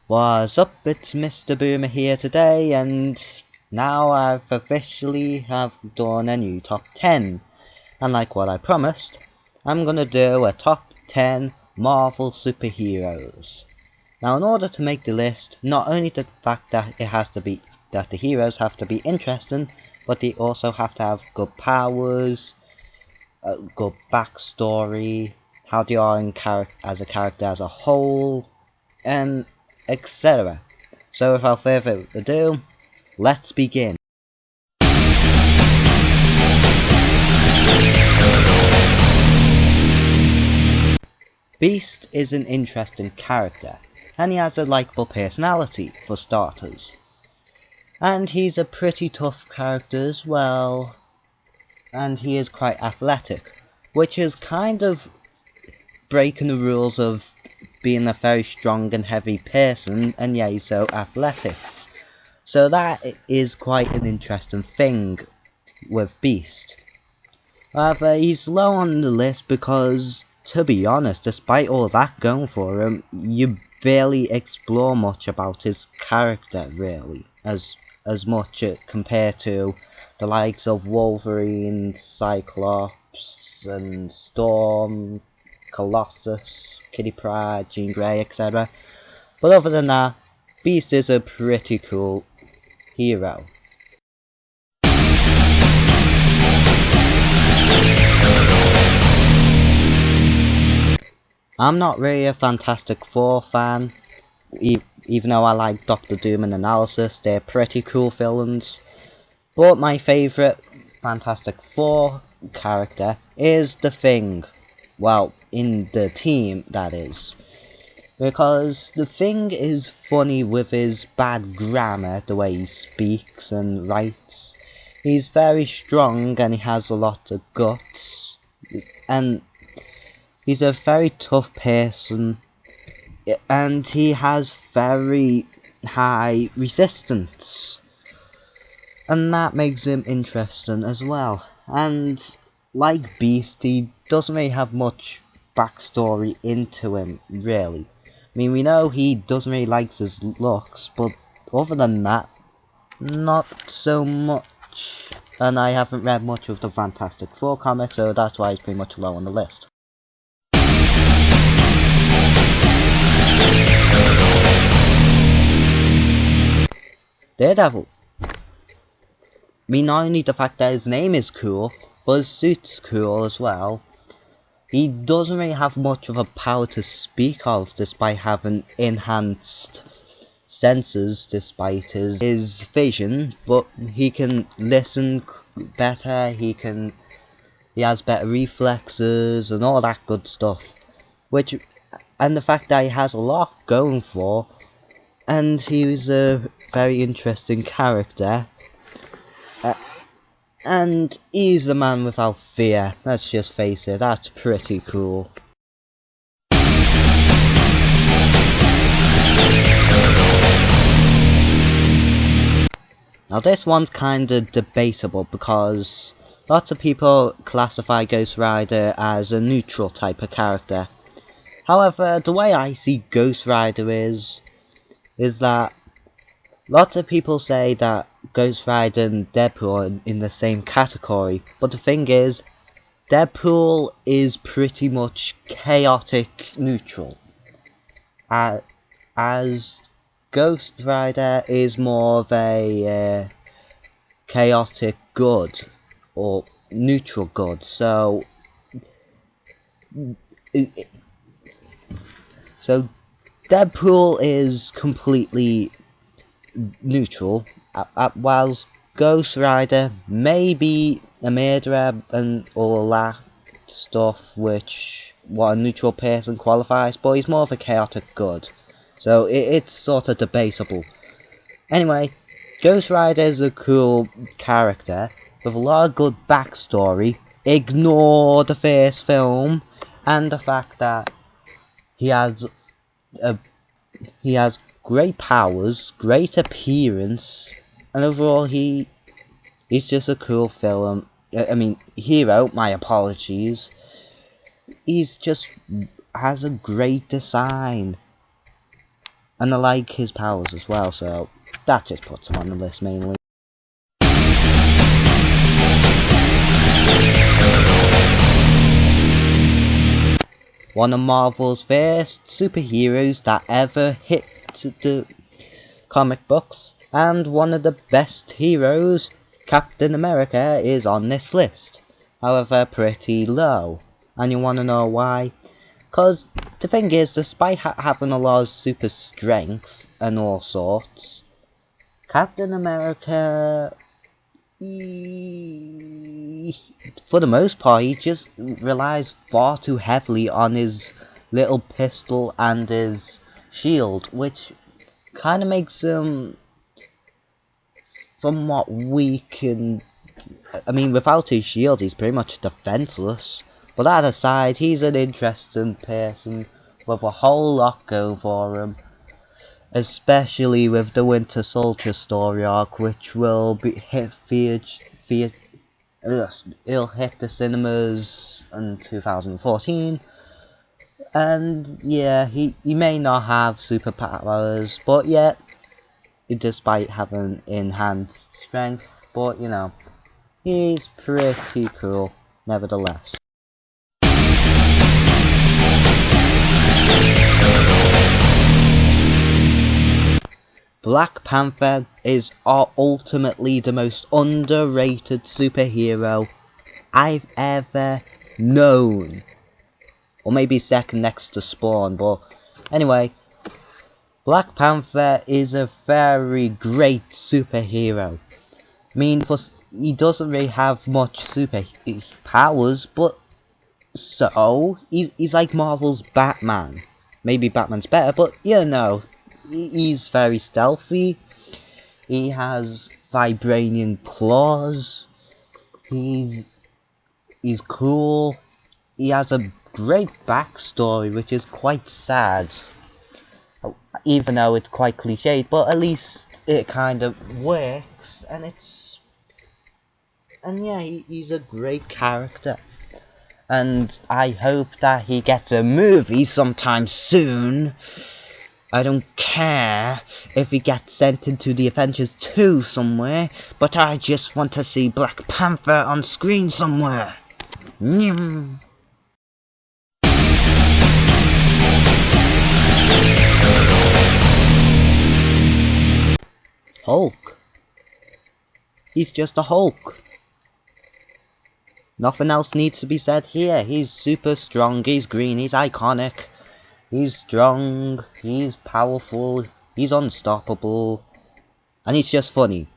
What's up, it's Mr. Boomer here today, and now I've officially done a new top 10. And like what I promised, I'm gonna do a top 10 Marvel superheroes. Now in order to make the list, not only the fact that that the heroes have to be interesting, but they also have to have good powers, a good backstory, how they are as a character as a whole, and etc. So without further ado, let's begin. Beast is an interesting character, and he has a likeable personality for starters. And he's a pretty tough character as well, and he is quite athletic, which is kind of breaking the rules of being a very strong and heavy person, and yet he's so athletic. So that is quite an interesting thing with Beast. However, he's low on the list because, to be honest, despite all that going for him, you barely explore much about his character, really, as much compared to the likes of Wolverine, Cyclops, and Storm, Colossus, Kitty Pryde, Jean Grey, etc. But other than that, Beast is a pretty cool hero. I'm not really a Fantastic Four fan, even though I like Doctor Doom and Analysis. They're pretty cool villains. But my favourite Fantastic Four character is the Thing. Well, in the team, that is. Because the Thing is funny with his bad grammar, the way he speaks and writes. He's very strong and he has a lot of guts. And he's a very tough person. And he has very high resistance. And that makes him interesting as well. And like Beast, he doesn't really have much backstory into him, really. I mean, we know he doesn't really like his looks, but other than that, not so much. And I haven't read much of the Fantastic Four comics, so that's why he's pretty much low on the list. Daredevil. I mean, not only the fact that his name is cool, but his suit's cool as well. He doesn't really have much of a power to speak of, despite having enhanced senses, despite his vision. But he can listen better. He has better reflexes and all that good stuff. And the fact that he has a lot going for, and he's a very interesting character. And he's a man without fear, let's just face it, that's pretty cool. Now this one's kinda debatable because lots of people classify Ghost Rider as a neutral type of character. However, the way I see Ghost Rider is that lots of people say that Ghost Rider and Deadpool are in the same category, but the thing is, Deadpool is pretty much chaotic neutral, as Ghost Rider is more of a chaotic good, or neutral good, so Deadpool is completely neutral, whilst Ghost Rider may be a murderer and all that stuff which what a neutral person qualifies, but he's more of a chaotic good, so it's sort of debatable. Anyway, Ghost Rider is a cool character with a lot of good backstory. Ignore the first film and the fact that he has great powers, great appearance, and overall he's just a cool hero, my apologies. He's just has a great design. And I like his powers as well, so that just puts him on the list mainly. One of Marvel's first superheroes that ever hit the comic books, and one of the best heroes, Captain America, is on this list. However, pretty low. And you wanna know why? Cause the thing is, despite having a lot of super strength and all sorts, Captain America, for the most part, he just relies far too heavily on his little pistol and his shield, which kind of makes him somewhat weak. And I mean, without his shield, he's pretty much defenseless. But that aside, he's an interesting person with a whole lot going for him, especially with the Winter Soldier story arc, which will be it'll hit the cinemas in 2014. And yeah, he may not have superpowers, but yet, despite having enhanced strength, but you know, he's pretty cool nevertheless. Black Panther is ultimately the most underrated superhero I've ever known. Or maybe second next to Spawn, but anyway, Black Panther is a very great superhero. I mean, he doesn't really have much super powers, but so he's like Marvel's Batman. Maybe Batman's better, but you know, he's very stealthy. He has vibranium claws. He's cool. He has a great backstory, which is quite sad. Even though it's quite cliched, but at least it kind of works, and yeah, he's a great character. And I hope that he gets a movie sometime soon. I don't care if he gets sent into the Avengers 2 somewhere, but I just want to see Black Panther on screen somewhere. Nyam. Hulk. He's just a Hulk. Nothing else needs to be said here. He's super strong, he's green, he's iconic. He's strong, he's powerful, he's unstoppable, and he's just funny.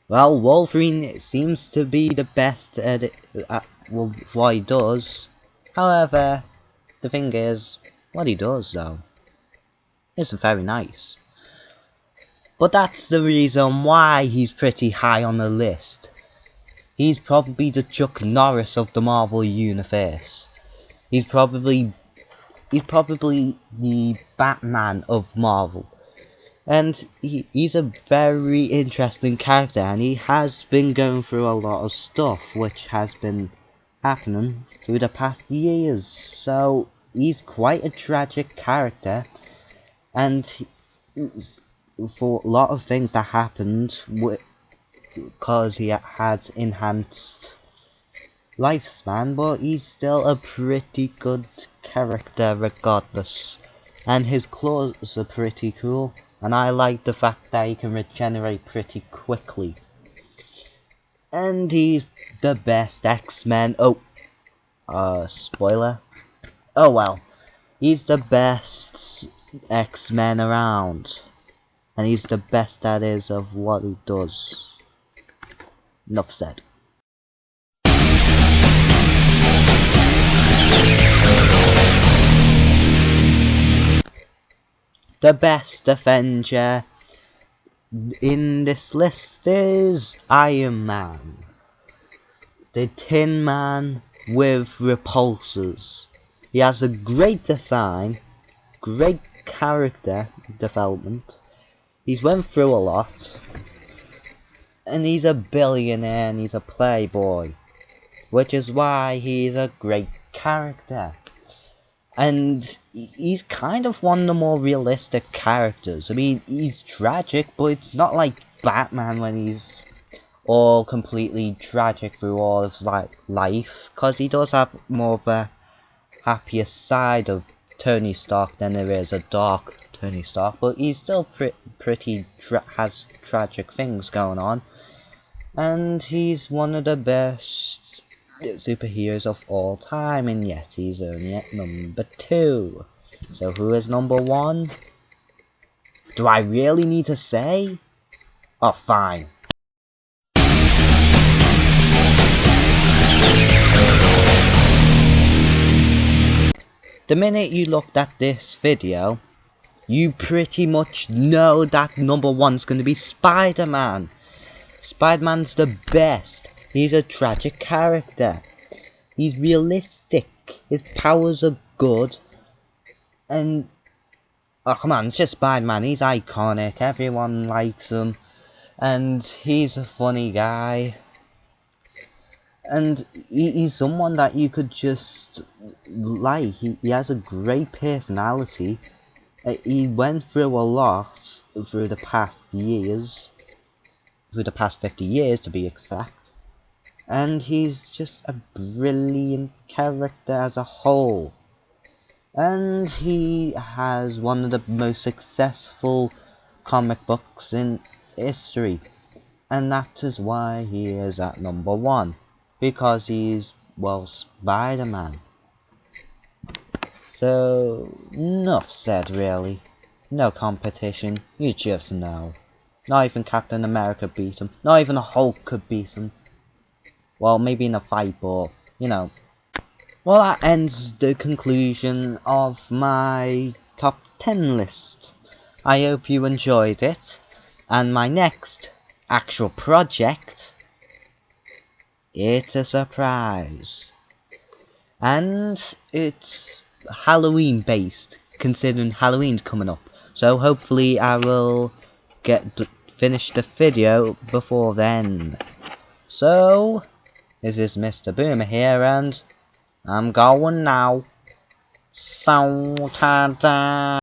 Well, Wolverine seems to be the best at what he does. However, the thing is, what he does though isn't very nice. But that's the reason why he's pretty high on the list. He's probably the Chuck Norris of the Marvel Universe. He's probably the Batman of Marvel. And he's a very interesting character, and he has been going through a lot of stuff which has been happening through the past years. So he's quite a tragic character, and for a lot of things that happened because he had enhanced lifespan, but he's still a pretty good character regardless. And his claws are pretty cool, and I like the fact that he can regenerate pretty quickly. And he's the best X-Men. Spoiler. Oh well. He's the best X-Men around. And he's the best that is of what he does. Enough said. The best Avenger in this list is Iron Man. The Tin Man with repulsors. He has a great design, great character development. He's went through a lot, and he's a billionaire and he's a playboy, which is why he's a great character. And he's kind of one of the more realistic characters. I mean, he's tragic, but it's not like Batman when he's all completely tragic through all of his life, because he does have more of a happier side of Tony Stark than there is a dark Tony Stark, but he's still has tragic things going on, and he's one of the best superheroes of all time, and yes, he's only at number 2. So who is number 1? Do I really need to say? Oh, fine. The minute you looked at this video, you pretty much know that number 1's going to be Spider-Man. Spider-Man's the best. He's a tragic character. He's realistic. His powers are good. And oh come on, it's just Spider-Man. He's iconic. Everyone likes him. And he's a funny guy. And he's someone that you could just like. He has a great personality. He went through a lot through the past years. Through the past 50 years to be exact. And he's just a brilliant character as a whole. And he has one of the most successful comic books in history. And that is why he is at number 1. Because he's, well, Spider-Man. So, enough said really. No competition, you just know. Not even Captain America beat him. Not even the Hulk could beat him. Well, maybe in a fight, but, you know. Well, that ends the conclusion of my top 10 list. I hope you enjoyed it. And my next actual project, it's a surprise. And it's Halloween based, considering Halloween's coming up. So hopefully I will finish the video before then. So, this is Mr. Boomer here, and I'm going now. So, ta-da!